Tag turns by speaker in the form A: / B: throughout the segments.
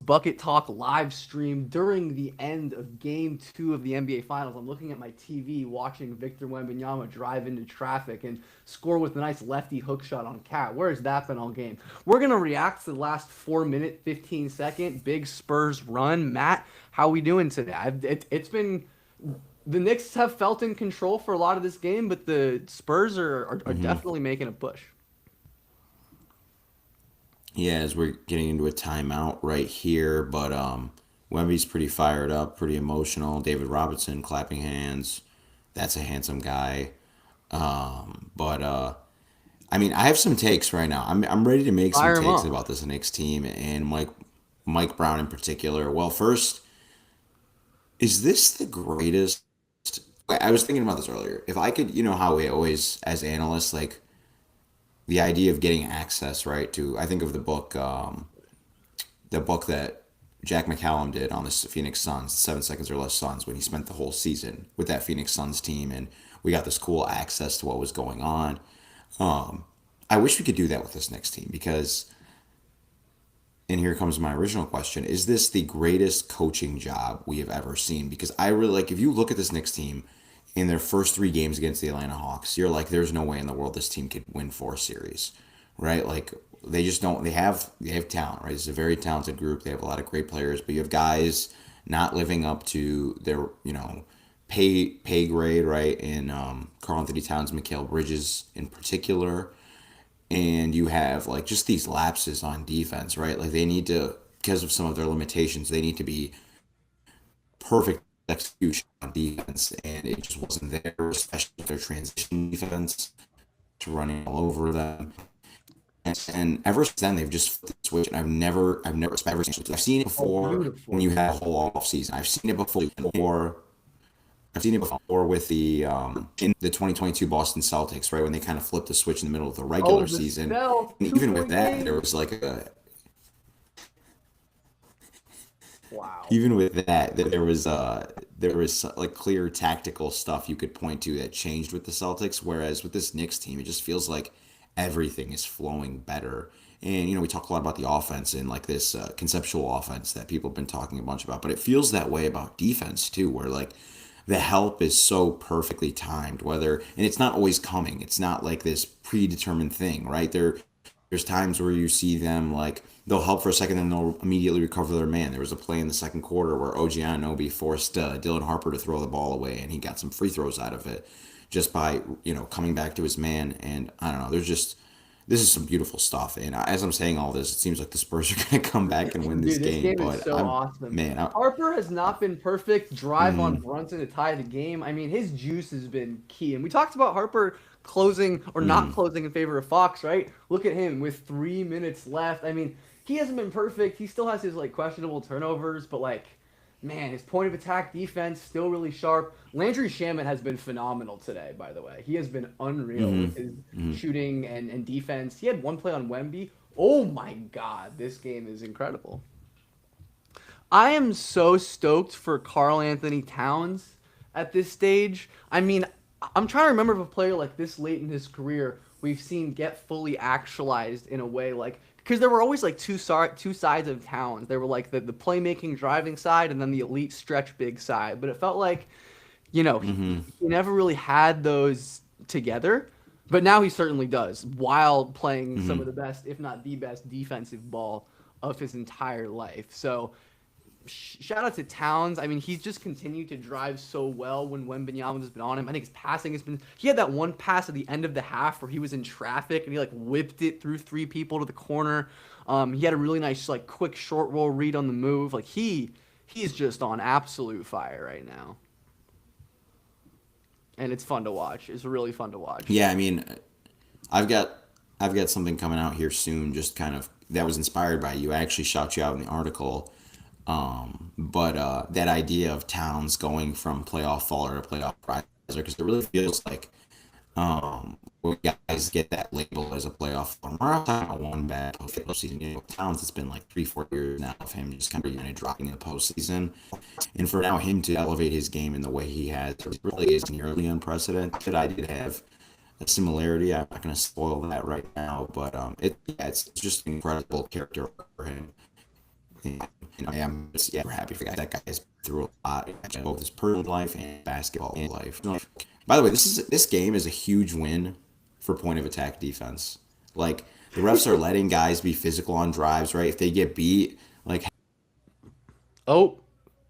A: Bucket Talk live stream during the end of Game 2 of the NBA Finals. I'm looking at my TV watching Victor Wembanyama drive into traffic and score with a nice lefty hook shot on Cat. Where has that been all game? We're going to react to the last 4-minute, 15-second big Spurs run. Matt, how we doing today? It's been... The Knicks have felt in control for a lot of this game, but the Spurs are
B: Hmm.
A: definitely making a push.
B: Yeah, as we're getting into a timeout right here, but Wemby's pretty fired up, pretty emotional. David Robinson clapping hands. That's a handsome guy. But I mean, I have some takes right now. I'm ready to make some
A: Fire him
B: takes
A: up.
B: about this Knicks team and Mike Brown in particular. Well, first, is this the greatest? I was thinking about this earlier. If I could, you know how we always, as analysts, like the idea of getting access, right, to I think of the book that Jack McCallum did on the Phoenix Suns, 7 Seconds or Less Suns, when he spent the whole season with that Phoenix Suns team, and we got this cool access to what was going on. Um, I wish we could do that with this next team because, and here comes my original question: is this the greatest coaching job we have ever seen? Because I really like if you look at this next team in their first 3 games against the Atlanta Hawks, you're like, there's no way in the world this team could win 4 series, right? Like they just don't. They have talent, right? It's a very talented group. They have a lot of great players, but you have guys not living up to their pay grade, right? And Karl-Anthony Towns, Mikal Bridges in particular, and you have like just these lapses on defense, right? Like they need to, because of some of their limitations, they need to be perfect execution on defense, and it just wasn't there, especially their transition defense to running all over them. And ever since then, they've just flipped the switch. And I've never I've seen it
A: Oh,
B: before when
A: beautiful.
B: you had a whole off season. I've seen it before with the in the 2022 Boston Celtics, right when they kind of flipped the switch in the middle of the
A: Oh,
B: regular
A: the
B: season.
A: stealth
B: And even with
A: two-point
B: that, there
A: game.
B: was like a
A: Wow.
B: even with that, there was like clear tactical stuff you could point to that changed with the Celtics. Whereas with this Knicks team, it just feels like everything is flowing better. And we talk a lot about the offense and like this conceptual offense that people have been talking a bunch about, but it feels that way about defense too, where like the help is so perfectly timed. And it's not always coming. It's not like this predetermined thing, right? There's times where you see them like they'll help for a second and they'll immediately recover their man. There was a play in the second quarter where OG Anunoby forced Dylan Harper to throw the ball away, and he got some free throws out of it just by coming back to his man. And I don't know. This is some beautiful stuff. And as I'm saying all this, it seems like the Spurs are going to come back and win this
A: Dude, this
B: game.
A: game is
B: But
A: so
B: I'm
A: awesome.
B: man,
A: Harper has not been perfect. Drive on
B: mm,
A: Brunson to tie the game. I mean, his juice has been key. And we talked about Harper closing or not
B: mm,
A: closing in favor of Fox, right? Look at him with 3 minutes left. I mean, he hasn't been perfect. He still has his like questionable turnovers, but like, man, his point of attack defense still really sharp. Landry Shamet has been phenomenal today, by the way. He has been unreal
B: mm,
A: with his
B: mm.
A: shooting and defense. He had one play on Wemby. Oh my God, this game is incredible. I am so stoked for Karl-Anthony Towns at this stage. I mean, I'm trying to remember if a player like this late in his career we've seen get fully actualized in a way like because there were always like two sides of Towns. There were like the playmaking driving side and then the elite stretch big side. But it felt like he never really had those together. But now he certainly does while playing some of the best, if not the best, defensive ball of his entire life. So shout out to Towns. I mean, he's just continued to drive so well when Wembanyama has been on him. I think his passing has been. He had that one pass at the end of the half where he was in traffic and he like whipped it through 3 people to the corner. He had a really nice like quick short roll read on the move. Like he's just on absolute fire right now, and it's fun to watch. It's really fun to watch.
B: Yeah, I mean, I've got I've got something coming out here soon. Just kind of that was inspired by you. I actually shout you out in the article. But that idea of Towns going from playoff faller to playoff riser, because it really feels like when guys get that label as a playoff faller. We're not talking about one bad postseason. Towns, it's been like 3, 4 years now of him just kind of dropping in the postseason, and for now him to elevate his game in the way he has really is nearly unprecedented. I did have a similarity. I'm not going to spoil that right now, but it's just an incredible character for him. And I am just yeah, we're happy for that guy's through a lot, both his personal life and basketball life. By the way, this game is a huge win for point of attack defense. Like the refs are letting guys be physical on drives, right? If they get beat, like
A: Oh,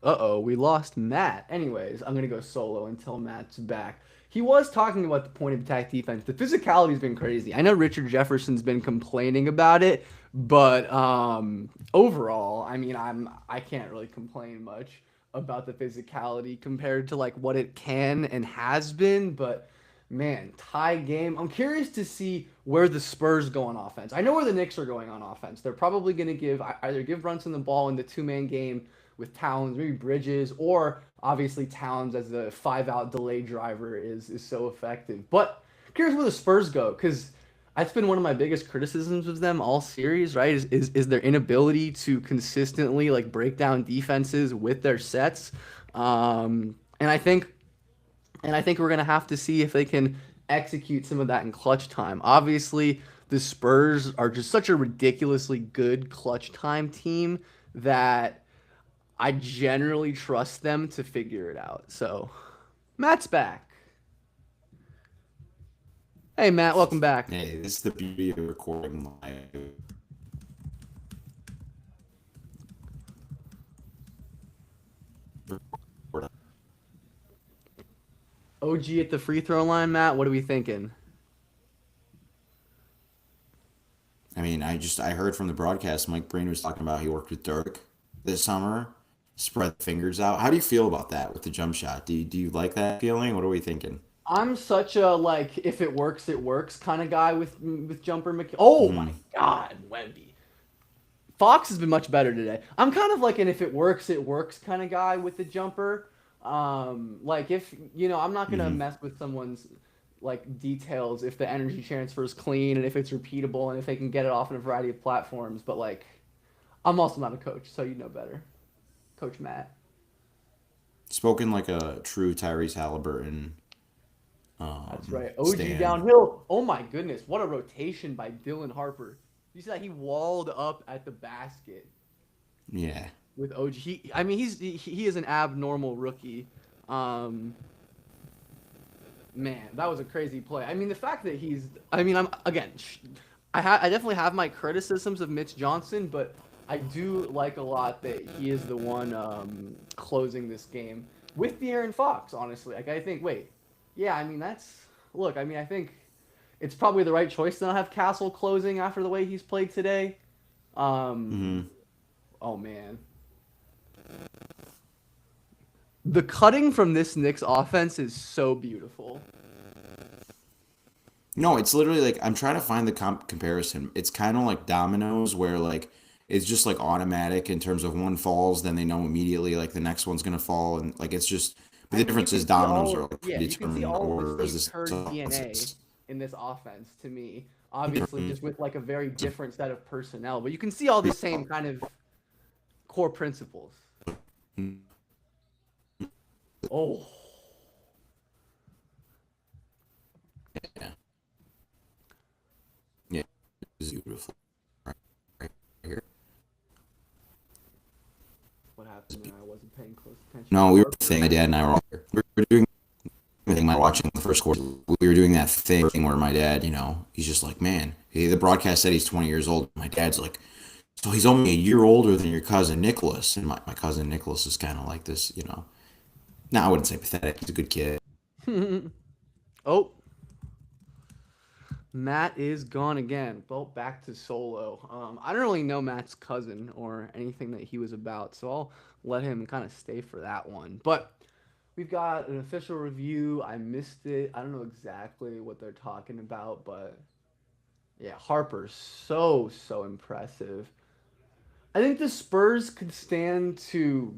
A: uh-oh, we lost Matt. Anyways, I'm gonna go solo until Matt's back. He was talking about the point of attack defense. The physicality's been crazy. I know Richard Jefferson's been complaining about it, but overall, I mean, I can't really complain much about the physicality compared to like what it can and has been, but man, tie game. I'm curious to see where the Spurs go on offense. I know where the Knicks are going on offense. They're probably going to either give Brunson the ball in the two-man game with Towns, maybe Bridges, or obviously Towns as the five-out delay driver is so effective. But curious where the Spurs go, because that's been one of my biggest criticisms of them all series, right? Is their inability to consistently like break down defenses with their sets. And I think we're going to have to see if they can execute some of that in clutch time. Obviously, the Spurs are just such a ridiculously good clutch time team that I generally trust them to figure it out. So, Matt's back. Hey, Matt, welcome back.
B: hey, this is the beauty of recording live.
A: OG at the free throw line, Matt. What are we thinking?
B: I mean, I heard from the broadcast Mike Breen was talking about he worked with Dirk this summer, spread the fingers out. How do you feel about that with the jump shot? Do you like that feeling? What are we thinking?
A: I'm such a like if it works kind of guy with jumper. Oh my
B: Hmm.
A: God, Wemby. Fox has been much better today. I'm kind of like an if it works kind of guy with the jumper. Like if I'm not gonna
B: Hmm.
A: mess with someone's like details if the energy transfer is clean and if it's repeatable and if they can get it off on a variety of platforms. But like, I'm also not a coach, so you know better, Coach Matt.
B: Spoken like a true Tyrese Halliburton
A: That's right. OG
B: stand.
A: downhill. Oh my goodness, what a rotation by Dylan Harper. You see that he walled up at the basket
B: Yeah.
A: with OG. I mean, he is an abnormal rookie. Um, Man, that was a crazy play. I mean, the fact that he's. I mean, I'm again. I definitely have my criticisms of Mitch Johnson, but I do like a lot that he is the one closing this game with the Aaron Fox. Honestly, like I think. Wait, yeah. I mean, that's look. I mean, I think it's probably the right choice to not have Castle closing after the way he's played today. Um,
B: Hmm.
A: oh man, the cutting from this Knicks offense is so beautiful.
B: No, it's literally like I'm trying to find the comparison. It's kind of like dominoes where like it's just like automatic in terms of one falls, then they know immediately like the next one's gonna fall, and like it's just. But
A: I
B: the
A: mean,
B: difference is dominoes are like
A: you can see
B: predetermined
A: all of the
B: order, as
A: Steve
B: this
A: Kerr
B: offense
A: DNA
B: is.
A: in this offense to me. Obviously, just with like a very different set of personnel, but you can see all the same kind of core principles. Oh,
B: Yeah, yeah, it's beautiful. Right, right here.
A: what happened there? I wasn't paying close attention.
B: No, we were
A: Harper.
B: saying my dad and I we were doing I think my watching the first quarter. We were doing that thing where my dad, he's just like, man, the broadcast said he's 20 years old. My dad's like, so he's only a year older than your cousin Nicholas. And my cousin Nicholas is kind of like this. No, I wouldn't say pathetic. He's a good kid.
A: Oh, Matt is gone again. Well, back to solo. I don't really know Matt's cousin or anything that he was about, so I'll let him kind of stay for that one. But we've got an official review. I missed it. I don't know exactly what they're talking about, but yeah, Harper's so impressive. I think the Spurs could stand to,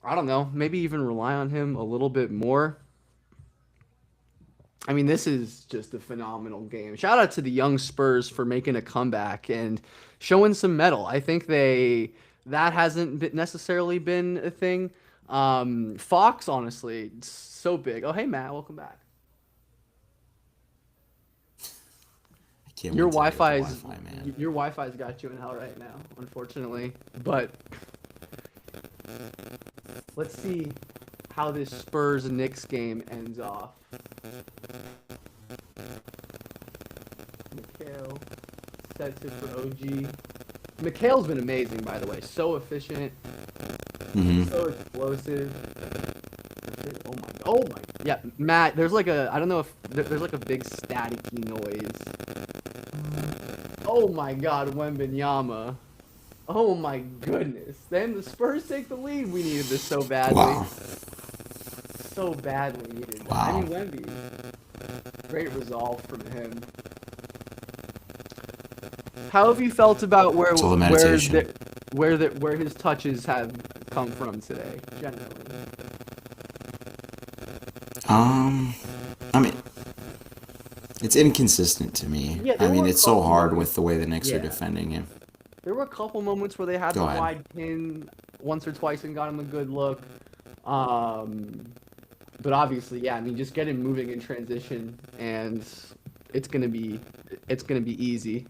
A: I don't know, maybe even rely on him a little bit more. I mean, this is just a phenomenal game. Shout out to the young Spurs for making a comeback and showing some mettle. I think that hasn't necessarily been a thing. Fox, honestly, so big. Oh, hey Matt, welcome back.
B: I can't
A: Your
B: wait till I get the
A: Wi-Fi's
B: Wi-Fi, man.
A: your Wi-Fi's got you in hell right now, unfortunately. But Let's see how this Spurs Knicks game ends off. Mikhail sets it for OG. Mikhail's been amazing, by the way. So efficient,
B: Hmm.
A: so explosive. Oh my. Yeah, Matt. There's like a. I don't know if there's like a big staticky noise. Oh my God, Wembanyama. Oh my goodness. Then the Spurs take the lead. We needed this so badly.
B: Wow.
A: So badly needed. I
B: Wow.
A: mean, Wemby. Great resolve from him. How have you felt about
B: It's all the meditation.
A: where his touches have come from today, generally?
B: Um, I mean, it's inconsistent to me.
A: Yeah,
B: I
A: there
B: mean,
A: were a
B: it's so
A: couple
B: hard
A: moments.
B: with the way the Knicks are
A: Yeah,
B: defending him.
A: there were a couple moments where they had the
B: Go ahead.
A: wide pin once or twice and got him a good look. Um, but obviously, yeah, I mean, just get him moving in transition, and it's gonna be it's gonna be easy.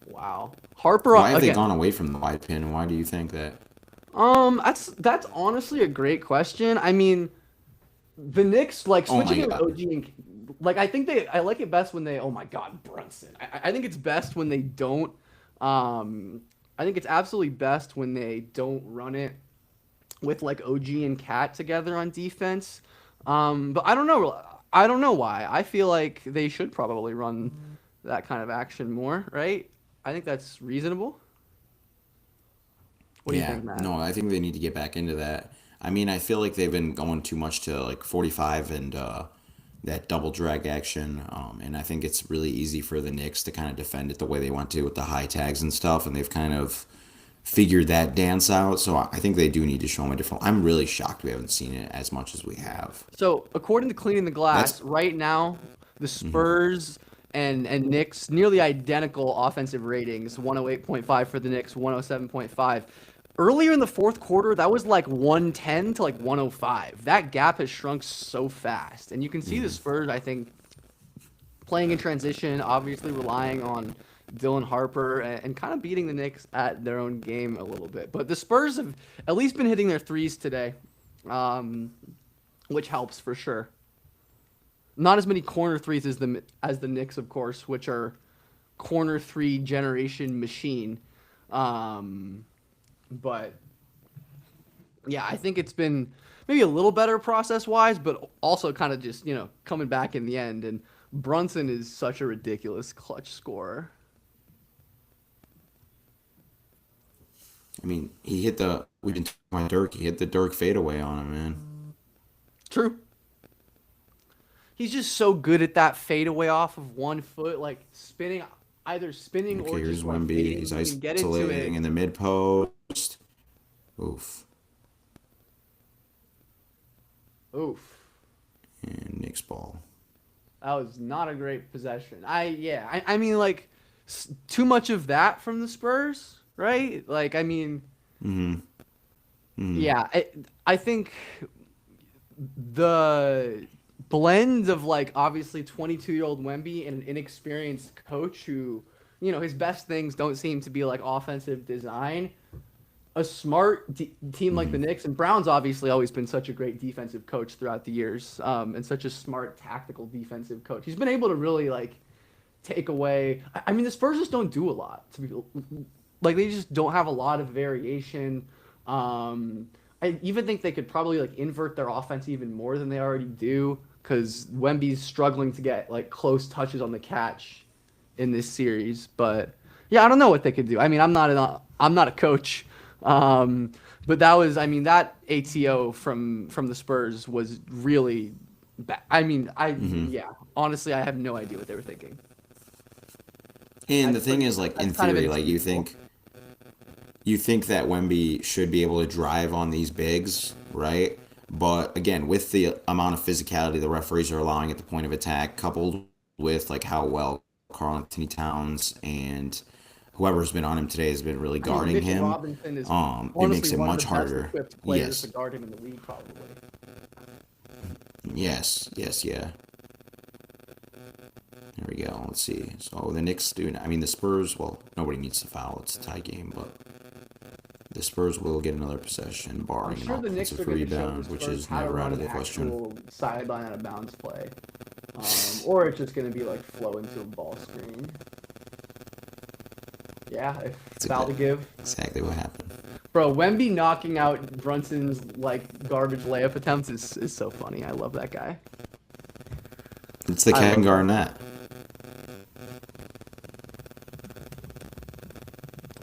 A: Wow, Harper
B: Why have they
A: again.
B: gone away from the wide pin? Why do you think that?
A: That's honestly a great question. I mean, the Knicks like
B: Oh
A: switching
B: my
A: it with
B: God.
A: OG and like I like it best when they oh my God Brunson. I think it's best when they don't. I think it's absolutely best when they don't run it with like OG and Cat together on defense. But I don't know. I don't know why. I feel like they should probably run that kind of action more, right? I think that's reasonable. What do you
B: Yeah,
A: think, Matt?
B: no, I think they need to get back into that. I mean, I feel like they've been going too much to like 45 and that double drag action. And I think it's really easy for the Knicks to kind of defend it the way they want to with the high tags and stuff. And they've kind of figured that dance out. So I think they do need to show them a different. I'm really shocked we haven't seen it as much as we have.
A: So, according to Cleaning the
B: That's.
A: Glass, right now, the
B: Mhm.
A: Spurs and Knicks nearly identical offensive ratings, 108.5 for the Knicks, 107.5. Earlier in the fourth quarter, that was like 110 to like 105. That gap has shrunk so fast. And you can see the Spurs, I think, playing in transition, obviously relying on Dylan Harper and kind of beating the Knicks at their own game a little bit. But the Spurs have at least been hitting their threes today, um, which helps for sure. Not as many corner threes as the Knicks, of course, which are corner three generation machine. Um, but yeah, I think it's been maybe a little better process wise, but also kind of just coming back in the end. And Brunson is such a ridiculous clutch scorer.
B: I mean, he hit the. We've been talking about Dirk. He hit the Dirk fadeaway on him, man.
A: True. He's just so good at that fadeaway off of 1 foot, like spinning, either spinning
B: Okay,
A: or
B: here's
A: just like
B: Wemby.
A: fading.
B: He's
A: He can get into
B: isolating
A: it.
B: in the mid post. Oof.
A: Oof.
B: And Knicks ball.
A: That was not a great possession. I mean like too much of that from the Spurs, right? Like I mean,
B: Mm-hmm. Mm-hmm.
A: yeah, I think the blend of like obviously 22-year-old Wemby and an inexperienced coach who, his best things don't seem to be like offensive design. A smart team like the
B: Mm-hmm.
A: Knicks, and Brown's obviously always been such a great defensive coach throughout the years, and such a smart tactical defensive coach. He's been able to really like take away. I mean, the Spurs just don't do a lot. To be like, they just don't have a lot of variation. I even think they could probably like invert their offense even more than they already do because Wemby's struggling to get like close touches on the catch in this series. But yeah, I don't know what they could do. I mean, I'm not a coach. But that was, I mean, that ATO from the Spurs was really bad. I mean,
B: Mm-hmm.
A: yeah, honestly, I have no idea what they were thinking.
B: And the
A: That's
B: thing
A: pretty,
B: is, like
A: that's
B: in
A: kind of
B: theory, like
A: inexcusable.
B: you think that Wemby should be able to drive on these bigs, right? But again, with the amount of physicality the referees are allowing at the point of attack, coupled with like how well Karl-Anthony Towns and whoever's been on him today has been really
A: I mean,
B: guarding
A: Mitchell
B: him,
A: Robinson is
B: it
A: honestly
B: makes it
A: one of the
B: much
A: best
B: harder.
A: equipped players to
B: Yes,
A: guard him in the league, probably.
B: yes, yes, yeah. There we go. Let's see. So the Knicks do. I mean, the Spurs. Well, nobody needs to foul. It's a tie game, but the Spurs will get another possession,
A: I'm
B: barring an
A: sure the Knicks
B: offensive
A: are going to show the
B: rebound, which
A: Spurs
B: is
A: how to
B: never out
A: run
B: of
A: an
B: the question.
A: actual sideline out of bounds play. Or it's just going to be like flow into a ball screen. Yeah, if foul to give.
B: Exactly what happened.
A: Bro, Wemby knocking out Brunson's like garbage layup attempts is so funny. I love that guy.
B: It's the Kevin Garnett.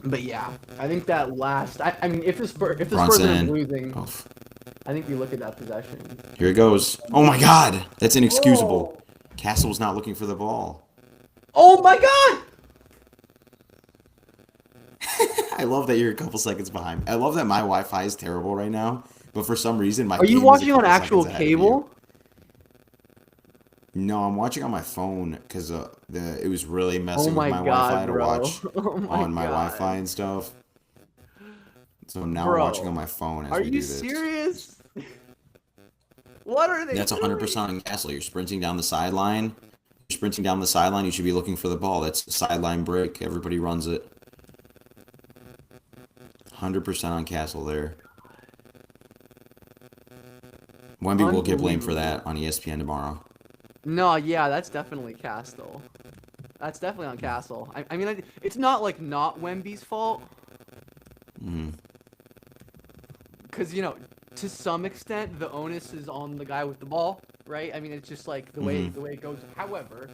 A: But yeah, I think that last. I mean, if the Spurs are losing, I think you look at that possession.
B: Here it goes. Oh my God, that's inexcusable. Oh. Castle's not looking for the ball.
A: Oh my God!
B: I love that you're a couple seconds behind. I love that my Wi-Fi is terrible right now, but for some reason my.
A: Are you watching on actual cable?
B: No, I'm watching on my phone because it was really messing
A: with
B: my Wi-Fi to watch on my Wi-Fi and stuff. So now I'm watching on my phone as we do this.
A: Are you serious? What are they
B: That's 100% on Castle. You're sprinting down the sideline. You should be looking for the ball. That's a sideline break. Everybody runs it. 100% on Castle there. Wemby will get blamed for that on ESPN tomorrow.
A: No, yeah, that's definitely Castle. That's definitely on Castle. I mean, it's not like not Wemby's fault. Because, you know, to some extent, the onus is on the guy with the ball, right? I mean, it's just like the way it goes. However,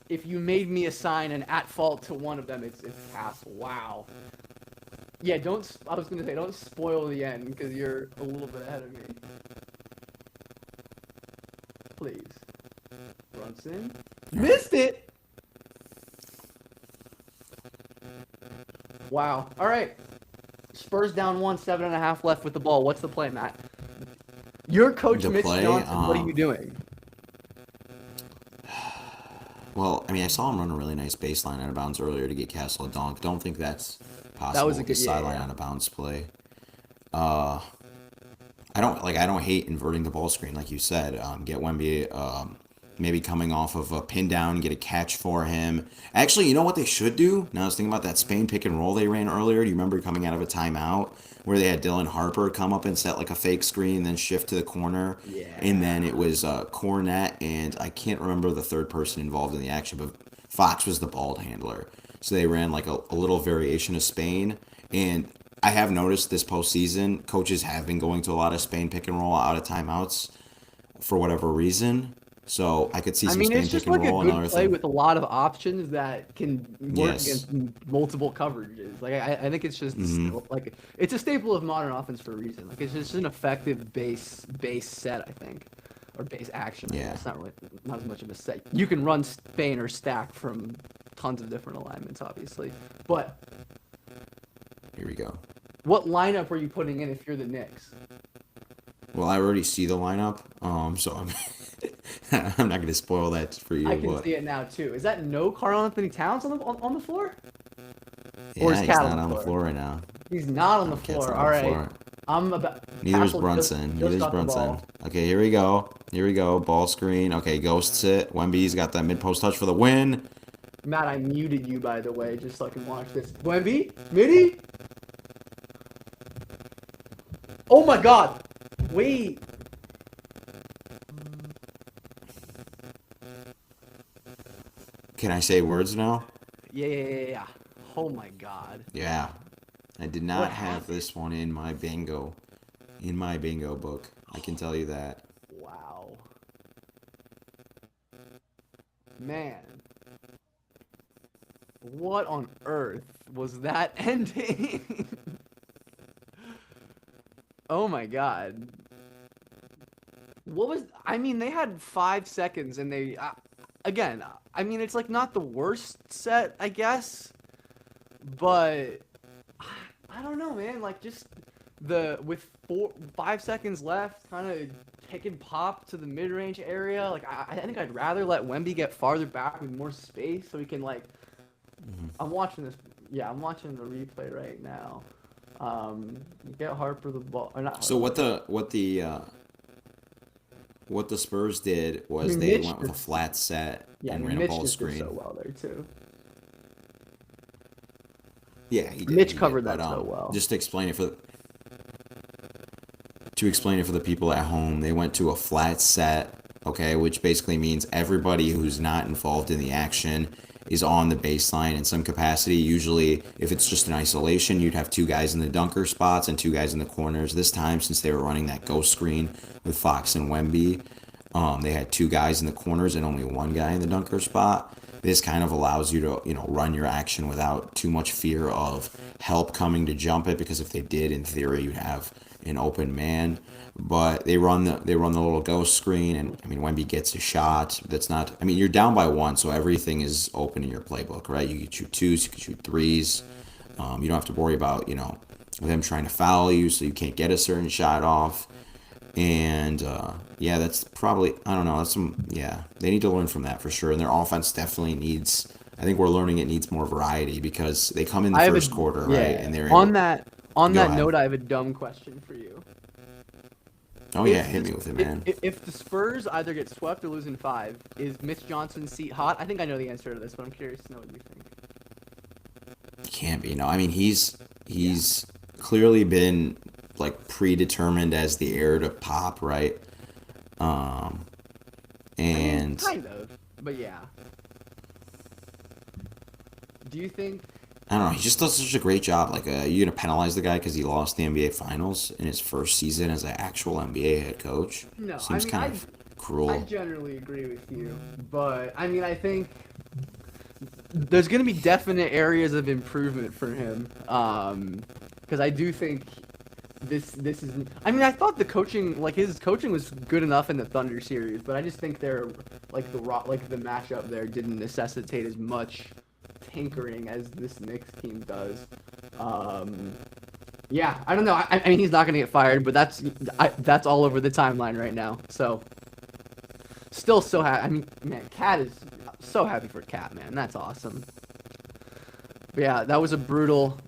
A: if you made me assign an at fault to one of them, it's Castle. Wow. Yeah, I was going to say, don't spoil the end because you're a little bit ahead of me. Please. Brunson. Missed it! Wow. All right. Spurs down 1, 7.5 left with the ball. What's the play, Matt? You're Coach Mitch Johnson. What are you doing?
B: Well, I mean, I saw him run a really nice baseline out of bounds earlier to get Castle a dunk. Don't think that's possible.
A: That was a good
B: sideline out of bounds play. I don't hate inverting the ball screen like you said. Get Wemby maybe coming off of a pin down, get a catch for him. Actually, you know what they should do? Now I was thinking about that Spain pick and roll they ran earlier. Do you remember coming out of a timeout where they had Dylan Harper come up and set like a fake screen, then shift to the corner?
A: Yeah.
B: And then it was Cornette, and I can't remember the third person involved in the action, but Fox was the ball handler. So they ran like a little variation of Spain. And I have noticed this postseason, coaches have been going to a lot of Spain pick and roll out of timeouts for whatever reason. So I could see some Spain pick and roll.
A: It's just like a good play with a lot of options that can work against multiple coverages. Like I think it's just like it's a staple of modern offense for a reason. Like it's just an effective base set, I think, or base action.
B: Yeah,
A: it's not as much of a set. You can run Spain or stack from tons of different alignments, obviously. But
B: here we go.
A: What lineup are you putting in if you're the Knicks?
B: Well, I already see the lineup, so I'm not going to spoil that for you.
A: I can see it now too. Is that no Karl-Anthony Towns on the floor?
B: Yeah, or is Cat he's not on the floor right now.
A: He's not on the floor. All right.
B: Neither is Brunson. Neither is Brunson. Okay, here we go. Ball screen. Okay, ghosts it. Wemby's got that mid-post touch for the win.
A: Matt, I muted you, by the way, just so I can watch this. Wemby? Midi? Oh my God! Wait.
B: Can I say words now?
A: Yeah. Oh my God.
B: Yeah. I did not have this one in my bingo book. I can tell you that.
A: Wow. Man. What on earth was that ending? Oh my God. They had 5 seconds and they, again, I mean, it's like not the worst set, I guess, but I don't know, man. Like just with 5 seconds left, kind of pick and pop to the mid-range area. Like I think I'd rather let Wemby get farther back with more space so he can like. I'm watching this. Yeah, I'm watching the replay right now. You get Harper the ball or not.
B: So what what the Spurs did
A: I
B: was
A: mean,
B: they
A: Mitch
B: went with a
A: just
B: flat set
A: yeah, I
B: and
A: mean
B: ran a
A: Mitch
B: ball
A: just did so
B: screen.
A: well there too.
B: Yeah, he did.
A: Mitch
B: He did.
A: covered
B: But
A: that so well.
B: just to explain it for the people at home, they went to a flat set, okay, which basically means everybody who's not involved in the action is on the baseline in some capacity. Usually, if it's just an isolation, you'd have two guys in the dunker spots and two guys in the corners. This time, since they were running that ghost screen with Fox and Wemby, they had two guys in the corners and only one guy in the dunker spot. This kind of allows you to, run your action without too much fear of help coming to jump it. Because if they did, in theory, you'd have an open man. But they run the little ghost screen, and I mean Wemby gets a shot. That's not. I mean you're down by one, so everything is open in your playbook, right? You can shoot twos, you can shoot threes. You don't have to worry about them trying to foul you, so you can't get a certain shot off. And yeah, that's probably I don't know. That's some yeah. They need to learn from that for sure. And their offense definitely needs. I think we're learning it needs more variety because they come in the
A: I have a
B: first quarter, right,
A: yeah.
B: and they're
A: On
B: able.
A: that
B: Go ahead.
A: note, I have a dumb question for you.
B: Oh yeah, hit me with it, man.
A: If the Spurs either get swept or lose in five, is Mitch Johnson's seat hot? I think I know the answer to this, but I'm curious to know what you think.
B: Can't be. No, I mean he's
A: Yeah.
B: he's clearly been like predetermined as the heir to Pop, right? Um,
A: I mean,
B: and
A: kind of, but yeah. Do you think?
B: I don't know. He just does such a great job. Like, you gonna penalize the guy because he lost the NBA Finals in his first season as an actual NBA head coach?
A: No, I
B: Seems
A: mean
B: kind
A: I
B: of
A: I
B: cruel.
A: generally agree with you, but I mean I think there's going to be definite areas of improvement for him. Because I do think this is. I mean, I thought the coaching, like his coaching, was good enough in the Thunder series, but I just think they're like the matchup there didn't necessitate as much tinkering as this Knicks team does. Um, yeah, I don't know. I mean, he's not going to get fired, but that's all over the timeline right now. So still so happy. I mean, man, Cat is so happy for Cat, man. That's awesome. But yeah, that was a brutal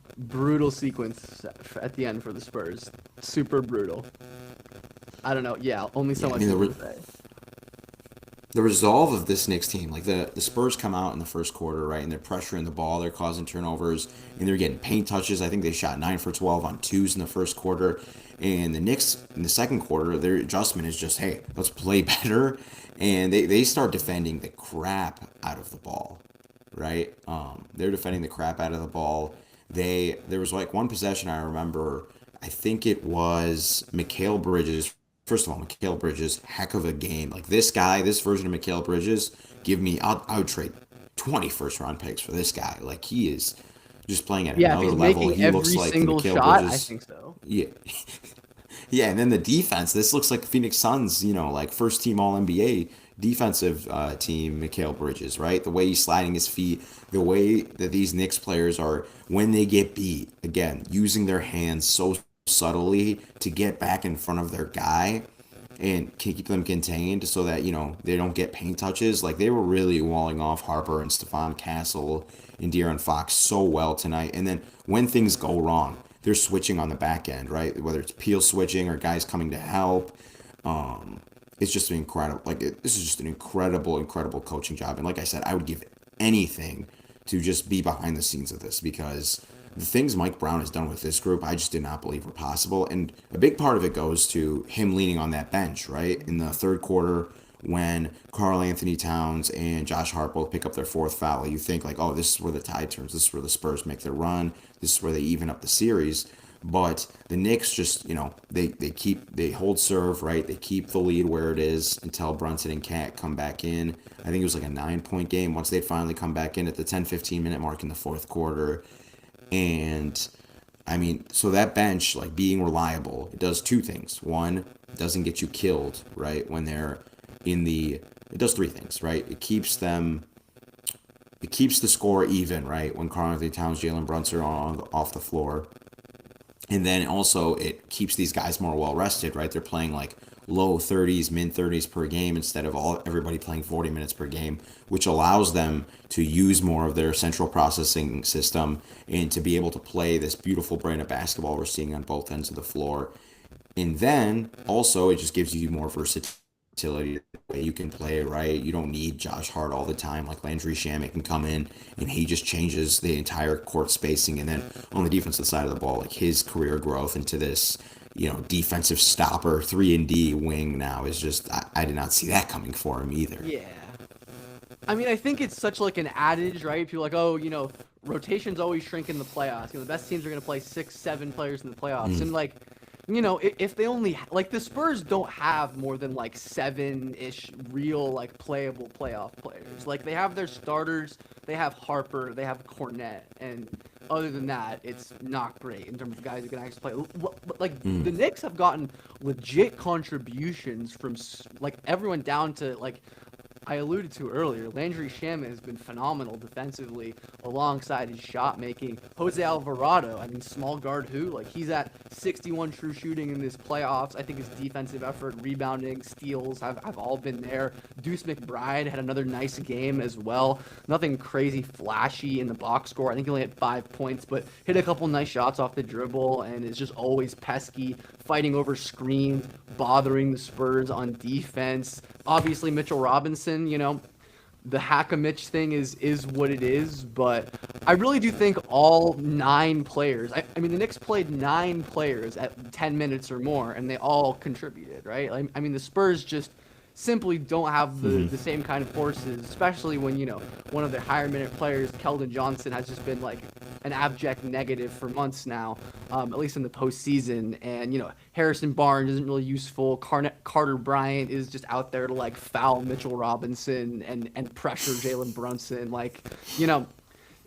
A: sequence at the end for the Spurs. Super brutal. I don't know. Yeah, only so
B: Yeah, I
A: much
B: mean
A: you can say.
B: the resolve of this Knicks team, like the Spurs come out in the first quarter, right, and they're pressuring the ball, they're causing turnovers, and they're getting paint touches. I think they shot 9 for 12 on twos in the first quarter, and the Knicks in the second quarter, their adjustment is just, hey, let's play better, and they start defending the crap out of the ball, right? They're defending the crap out of the ball. There was like one possession I remember. I think it was Mikal Bridges. First of all, Mikal Bridges, heck of a game. Like this guy, this version of Mikal Bridges, I would trade 20 first round picks for this guy. Like he is just playing at
A: Yeah, if
B: another
A: he's
B: level.
A: making
B: He looks
A: every
B: like the
A: single
B: Mikal
A: shot, I
B: Bridges.
A: think so.
B: Yeah. Yeah, and then the defense. This looks like Phoenix Suns, like first team All NBA defensive team, Mikal Bridges, right? The way he's sliding his feet, the way that these Knicks players are, when they get beat, again, using their hands so subtly to get back in front of their guy and keep them contained so that, they don't get paint touches. Like they were really walling off Harper and Stephon Castle and De'Aaron Fox so well tonight. And then when things go wrong, they're switching on the back end, right? Whether it's peel switching or guys coming to help. It's just an incredible, this is just an incredible coaching job. And like I said, I would give anything to just be behind the scenes of this because the things Mike Brown has done with this group, I just did not believe were possible. And a big part of it goes to him leaning on that bench, right? In the third quarter, when Karl-Anthony Towns and Josh Hart both pick up their fourth foul, you think like, oh, this is where the tide turns. This is where the Spurs make their run. This is where they even up the series. But the Knicks just, they hold serve, right? They keep the lead where it is until Brunson and Cat come back in. I think it was like a 9-point game once they finally come back in at the 10-15 minute mark in the fourth quarter. And I mean, so that bench, like being reliable, it does two things. One, it doesn't get you killed, right? When they're it does three things, right? It keeps the score even, right? When Karl-Anthony Towns, Jalen Brunson are off the floor. And then also it keeps these guys more well rested, right? They're playing like low 30s, mid 30s per game instead of everybody playing 40 minutes per game, which allows them to use more of their central processing system and to be able to play this beautiful brand of basketball we're seeing on both ends of the floor. And then also it just gives you more versatility versatility, the way you can play, right? You don't need Josh Hart all the time. Like Landry Shamet can come in and he just changes the entire court spacing. And then on the defensive side of the ball, like his career growth into this, defensive stopper, 3-and-D wing now is just, I did not see that coming for him either.
A: Yeah. I mean, I think it's such like an adage, right? People are like, oh, rotations always shrink in the playoffs. The best teams are going to play 6, 7 players in the playoffs. And like, if they only like the Spurs don't have more than like 7-ish real like playable playoff players. Like they have their starters, they have Harper, they have Cornette, and other than that, it's not great in terms of guys who can actually play. Like the Knicks have gotten legit contributions from like everyone down to like I alluded to earlier, Landry Shamet has been phenomenal defensively alongside his shot making. Jose Alvarado, I mean, small guard who? Like, he's at 61 true shooting in this playoffs. I think his defensive effort, rebounding, steals have all been there. Deuce McBride had another nice game as well. Nothing crazy flashy in the box score. I think he only had 5 points, but hit a couple nice shots off the dribble and is just always pesky, fighting over screens, bothering the Spurs on defense. Obviously, Mitchell Robinson, the hack-a-Mitch thing is what it is, but I really do think all 9 players, I mean, the Knicks played 9 players at 10 minutes or more, and they all contributed, right? I mean, the Spurs just simply don't have the same kind of forces, especially when, one of their higher minute players, Keldon Johnson, has just been like an abject negative for months now, at least in the postseason. And, Harrison Barnes isn't really useful. Carter Bryant is just out there to like foul Mitchell Robinson and pressure Jalen Brunson. Like,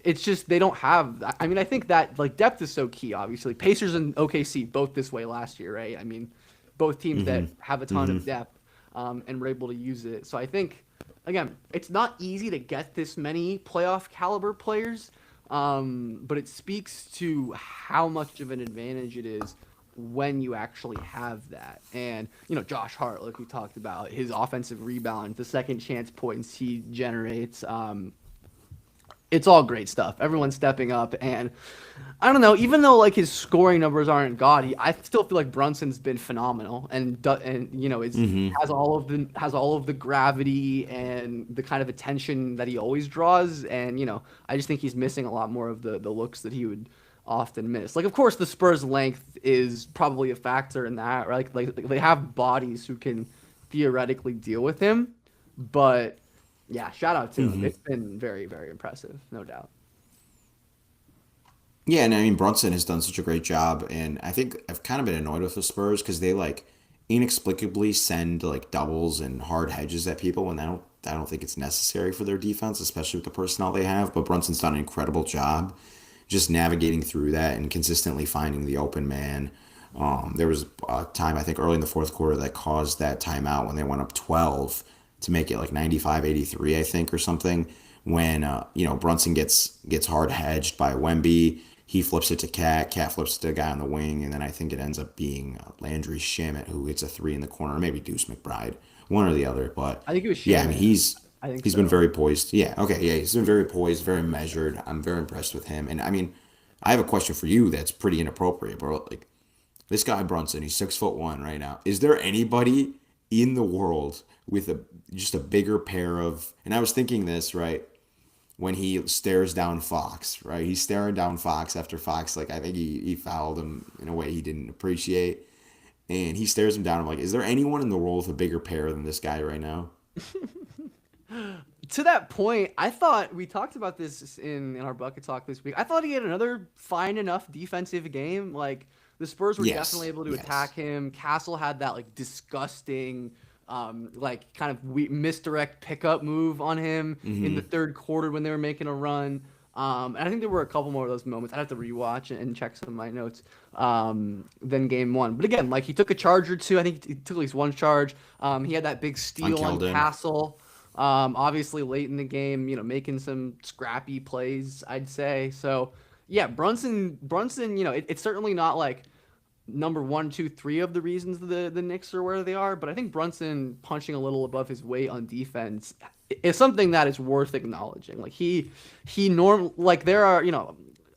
A: it's just they don't have. I mean, I think that like depth is so key. Obviously, Pacers and OKC both this way last year, right? I mean, both teams that have a ton of depth. And were able to use it. So I think, again, it's not easy to get this many playoff caliber players, but it speaks to how much of an advantage it is when you actually have that. And, Josh Hart, like we talked about, his offensive rebound, the second chance points he generates, it's all great stuff. Everyone's stepping up, and I don't know. Even though like his scoring numbers aren't gaudy, I still feel like Brunson's been phenomenal, and has all of the gravity and the kind of attention that he always draws. And I just think he's missing a lot more of the looks that he would often miss. Like, of course, the Spurs' length is probably a factor in that, right? Like they have bodies who can theoretically deal with him, but. Yeah, shout out to him. It's been very, very impressive, no doubt.
B: Yeah, and I mean Brunson has done such a great job, and I think I've kind of been annoyed with the Spurs because they like inexplicably send like doubles and hard hedges at people when I don't think it's necessary for their defense, especially with the personnel they have. But Brunson's done an incredible job just navigating through that and consistently finding the open man. There was a time I think early in the fourth quarter that caused that timeout when they went up 12 to make it like 95-83, I think, or something. When Brunson gets hard hedged by Wemby, he flips it to Cat flips it to a guy on the wing, and then I think it ends up being Landry Shamet who hits a 3 in the corner, or maybe Deuce McBride, one or the other. But
A: I think it was
B: yeah, I
A: Shamet.
B: mean he's
A: I think
B: he's
A: so.
B: been very poised. Yeah, okay, yeah, he's been very poised, very measured. I'm very impressed with him, and I mean, I have a question for you that's pretty inappropriate, bro. Like this guy Brunson, he's 6'1" right now. Is there anybody in the world with just a bigger pair of? And I was thinking this right when he stares down Fox, right? He's staring down Fox after Fox, like I think he fouled him in a way he didn't appreciate, and he stares him down. I'm like, is there anyone in the world with a bigger pair than this guy right now?
A: To that point, I thought we talked about this in our bucket talk this week. I thought he had another fine enough defensive game. Like the Spurs were definitely
B: Yes,
A: able to
B: yes.
A: attack him. Castle had that like disgusting, like kind of misdirect pickup move on him in the third quarter when they were making a run. And I think there were a couple more of those moments. I'd have to rewatch and check some of my notes than game one. But again, like he took a charge or two. I think he took at least one charge. He had that big
B: On
A: steal on
B: Keldon.
A: Castle. Obviously late in the game, making some scrappy plays, I'd say. So yeah, Brunson, it's certainly not like number one, two, three of the reasons the Knicks are where they are, but I think Brunson punching a little above his weight on defense is something that is worth acknowledging. Like like there are,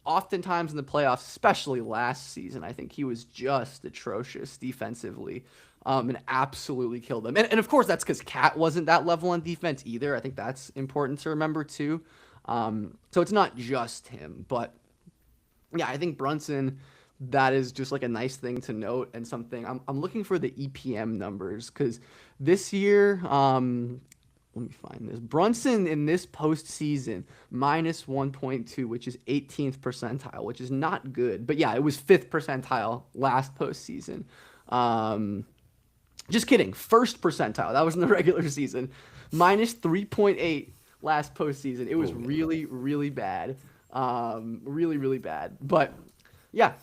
A: oftentimes in the playoffs, especially last season, I think he was just atrocious defensively. and absolutely killed them. And of course, that's because Cat wasn't that level on defense either. I think that's important to remember too. So it's not just him, but yeah, I think Brunson, that is just like a nice thing to note and something. I'm looking for the EPM numbers because this year, let me find this. Brunson in this postseason minus 1.2, which is 18th percentile, which is not good. But yeah, it was 5th percentile last postseason. Um, just kidding. First percentile. That was in the regular season. Minus 3.8 last postseason. It was
B: Oh yeah.
A: really, really bad. Really, really bad. But yeah,